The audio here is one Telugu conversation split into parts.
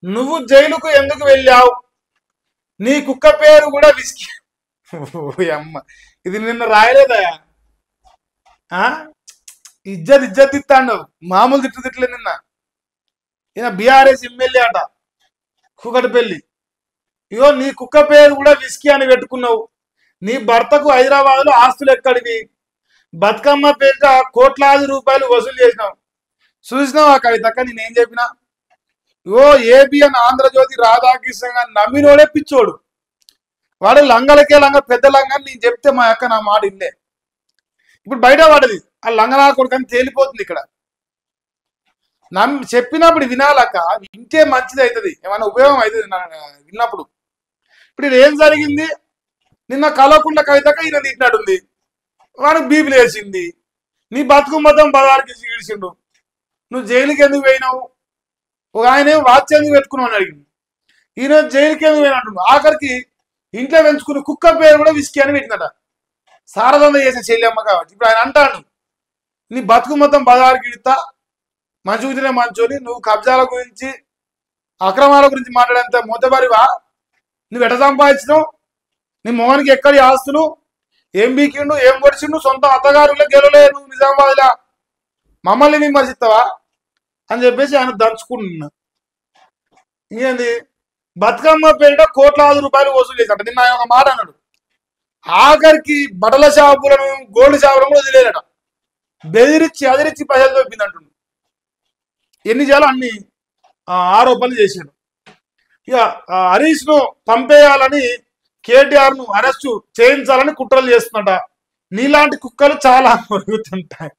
నువ్వు జైలుకు ఎందుకు వెళ్ళావు? నీ కుక్క పేరు కూడా విసికి. అమ్మ, ఇది నిన్న రాయలేదా? ఆ? ఇజ్జత్ ఇస్తాడు. మామూలు తిట్లే నిన్న. ఈయన బీఆర్ఎస్ ఎమ్మెల్యే అట, కుకటిపల్లి. ఇగో నీ కుక్క పేరు కూడా విస్కీ అని పెట్టుకున్నావు. నీ భర్తకు హైదరాబాద్ లో ఆస్తులు ఎక్కడివి? బతుకమ్మ పేరిట కోట్లాది రూపాయలు వసూలు చేసినావు. చూసినావు ఆ కవితక్క నేనేం చెప్పినా? ఇగో ఏబిఎన్ ఆంధ్రజ్యోతి రాధాకృష్ణ గారిని నమ్మినోడే పిచ్చోడు. వాడు లంగలకే లంగ, పెద్ద లంగ అని నేను చెప్తే మా అక్క నా మాట ఇల్లే. ఇప్పుడు బయట పడది ఆ లంగనా కొడుకని తేలిపోతుంది ఇక్కడ. చెప్పినప్పుడు వినాలక్క, వింటే మంచిది అవుతుంది, ఏమైనా ఉపయోగం అవుతుంది విన్నప్పుడు. ఇప్పుడు ఇది ఏం జరిగింది? నిన్న కలవకుండా కవితక ఈయన తిట్టినట్టుంది, వాడికి బీపీలు వేసింది. నీ బతుకు మొత్తం బదారికి ఈడ్చిండు. నువ్వు జైలుకి ఎందుకు పోయినావు? ఒక ఆయన వాచ్ ఎందుకు పెట్టుకున్నావు అని అడిగింది. ఈయన జైలుకి ఎందుకు పోయినట్టు. ఆఖరికి ఇంట్లో పెంచుకుని కుక్క పేరు కూడా విస్కీ అని పెట్టినట, సారదంద చేసిన చెల్లెమ్మ కాబట్టి. ఇప్పుడు ఆయన అంటాడు, నీ బతుకు మొత్తం బదారికి ఇడతా, మంచి కూర్చునే మంచోని, నువ్వు కబ్జాల గురించి అక్రమాల గురించి మాట్లాడేంత మొదబరివా? నువ్వు ఎట సంపాదించినావు? నీ మోహన్కి ఎక్కడి ఆస్తులు? ఏం బీకిండు, ఏం పొడిచిండు? సొంత అత్తగారులో గెలవలే నువ్వు నిజామాబాద్లా, మమ్మల్ని విమర్శిస్తావా అని చెప్పేసి ఆయన దంచుకుంటున్నా. ఇంకేంది? బతుకమ్మ పేరిట కోట్లాది రూపాయలు వసూలు చేశాట. నిన్న ఆయన ఒక మాట అన్నాడు, ఆఖరికి బట్టల షాపులను, గోల్డ్ షాపులను కూడా వదిలేదట. బెదిరించి అదిరించి పైసలు దొబ్బింది అంటుండు. ఎన్ని చేయాలో అన్ని ఆరోపణలు చేశాడు. ఇక హరీష్ ను పంపేయాలని, కేటీఆర్ ను అరెస్టు చేయించాలని కుట్రలు చేస్తున్నట. నీలాంటి కుక్కలు చాలా మరుగుతుంటాయి.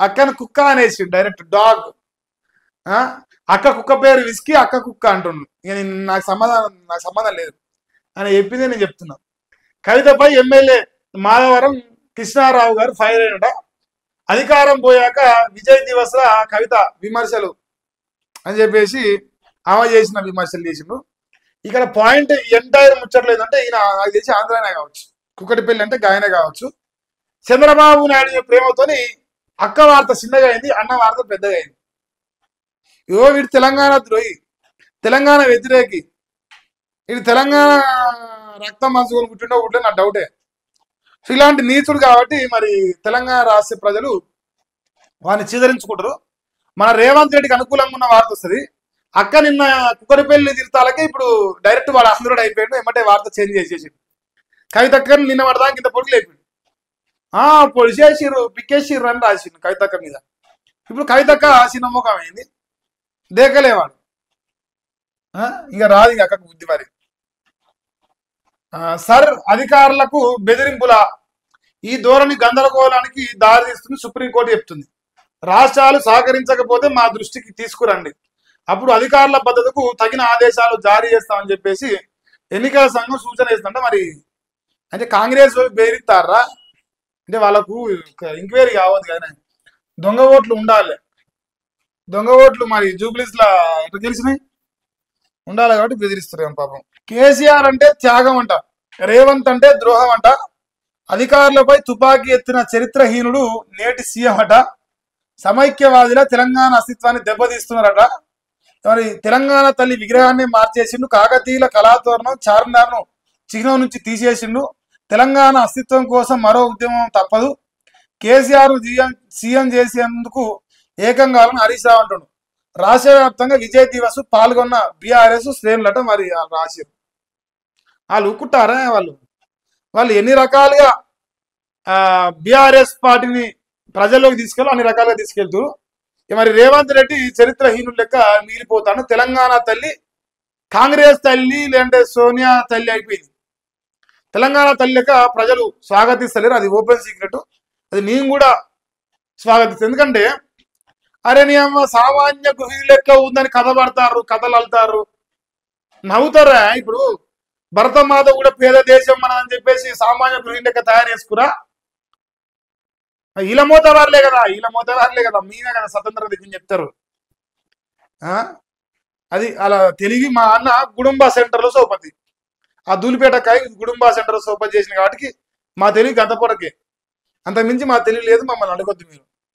అక్కను కుక్క అనేసి డైరెక్ట్ డాగ్. అక్క కుక్క పేరు విసికి అక్క కుక్క అంటుండు. ఇక నాకు సంబంధం లేదు అని చెప్పింది నేను చెప్తున్నా. కవితపై ఎమ్మెల్యే మాధవరం కృష్ణారావు గారు ఫైర్ అయినట. అధికారం పోయాక విజయ్ దివస్ లా కవిత విమర్శలు అని చెప్పేసి ఆమె చేసిన విమర్శలు చేసిండు. ఇక్కడ పాయింట్ ఎంటైర్ ముచ్చట్లేదు అంటే, ఈయన నాకు తెలిసి ఆంధ్రానే కావచ్చు, కుక్కటిపల్లి అంటే గాయనే కావచ్చు. చంద్రబాబు నాయుడు ప్రేమతోని అక్క వార్త చిన్నగా అయింది, అన్న వార్త పెద్దగా అయింది. ఇగో వీడు తెలంగాణ ద్రోహి, తెలంగాణ వ్యతిరేకి, వీడు తెలంగాణ రక్తం మంచుకొని పుట్టిండో పుట్టిన నా డౌటే. సో ఇలాంటి నీచుడు కాబట్టి మరి తెలంగాణ రాష్ట్ర ప్రజలు వాడిని చీదరించుకుంటారు. మన రేవంత్ రెడ్డికి అనుకూలంగా ఉన్న వార్త వస్తుంది. అక్క నిన్న కుక్కరిపల్లి తీర్థాలకే ఇప్పుడు డైరెక్ట్ వాడు ఆంధ్రుడు అయిపోయాడు. ఏమంటే వార్త చేంజ్ చేసేసి కవితక్కని నిన్న పడదానికి ఇంత పొడుగు లేపాడు. పొడిచేసిర్రు, పిక్కేసిర్రు అని రాసిండు కవితక్క మీద. ఇప్పుడు కవితక్క చిన్నముఖం అయింది, దేకలేవాడు. ఇక రాదు ఇక అక్కకు బుద్ధి మరి. సర్ అధికారులకు బెదిరింపుల ఈ ధోరణి గందరగోళానికి దారితీస్తుంది సుప్రీంకోర్టు చెప్తుంది. రాష్ట్రాలు సహకరించకపోతే మా దృష్టికి తీసుకురండి, అప్పుడు అధికారుల భద్రతకు తగిన ఆదేశాలు జారీ చేస్తామని చెప్పేసి ఎన్నికల సంఘం సూచన చేస్తుందంటే, మరి అంటే కాంగ్రెస్ బెదిరిస్తారా అంటే వాళ్ళకు ఎంక్వైరీ కావద్దు కానీ దొంగ ఓట్లు ఉండాలి. దొంగ ఓట్లు మరి జూబ్లీస్ లా ఎట్లా తెలిసినాయి ఉండాలి కాబట్టి బెదిరిస్తారు పాపం. కేసీఆర్ అంటే త్యాగం అంట, రేవంత్ అంటే ద్రోహం అంట, అధికారులపై తుపాకీ ఎత్తిన చరిత్రహీనుడు నేటి సీఎం అట, సమైక్యవాదిలా తెలంగాణ అస్తిత్వాన్ని దెబ్బతీస్తున్నారట. మరి తెలంగాణ తల్లి విగ్రహాన్ని మార్చేసిండు, కాకతీయుల కళాతోరణం చార్మినార్ను చిహ్నం నుంచి తీసేసిండు, తెలంగాణ అస్తిత్వం కోసం మరో ఉద్యమం తప్పదు, కేసీఆర్ సీఎం చేసేందుకు ఏకం కావాలని హరీష్ రావు అంటుండు. రాష్ట్ర వ్యాప్తంగా విజయ్ దివస్ పాల్గొన్న బీఆర్ఎస్ శ్రేణులట. మరి రాశారు వాళ్ళు ఉక్కుంటారా? వాళ్ళు ఎన్ని రకాలుగా బీఆర్ఎస్ పార్టీని ప్రజల్లోకి తీసుకెళ్ళి అన్ని రకాలుగా తీసుకెళ్తూ మరి రేవంత్ రెడ్డి చరిత్రహీనుడు లెక్క మిగిలిపోతాను. తెలంగాణ తల్లి కాంగ్రెస్ తల్లి లేదంటే సోనియా తల్లి అయిపోయింది. తెలంగాణ తల్లి లెక్క ప్రజలు స్వాగతిస్తలేరు, అది ఓపెన్ సీక్రెట్. అది నేను కూడా స్వాగతిస్తాను. ఎందుకంటే అరే నీ అమ్మ సామాన్య గృహిణి లెక్క ఉందని కథ పడతారు, కథలు అల్తారు, నవ్వుతారా? ఇప్పుడు భరతమాత కూడా పేద దేశం మన అని చెప్పేసి సామాన్య గృహిణి లెక్క తయారు చేసుకురా. వీళ్ళ మోతవారులే కదా, మీనే కదా స్వతంత్ర దిక్కుని చెప్తారు. అది అలా తెలివి. మా అన్న గుడుంబా సెంటర్లో సోపతి, ఆ దూలిపేటకాయ గుడుంబా సెంటర్ సోపతి చేసిన కాబట్టి మా తెలివి గంత పొరకే, అంతకుమించి మా తెలివి లేదు. మమ్మల్ని అడగొద్దు మీరు.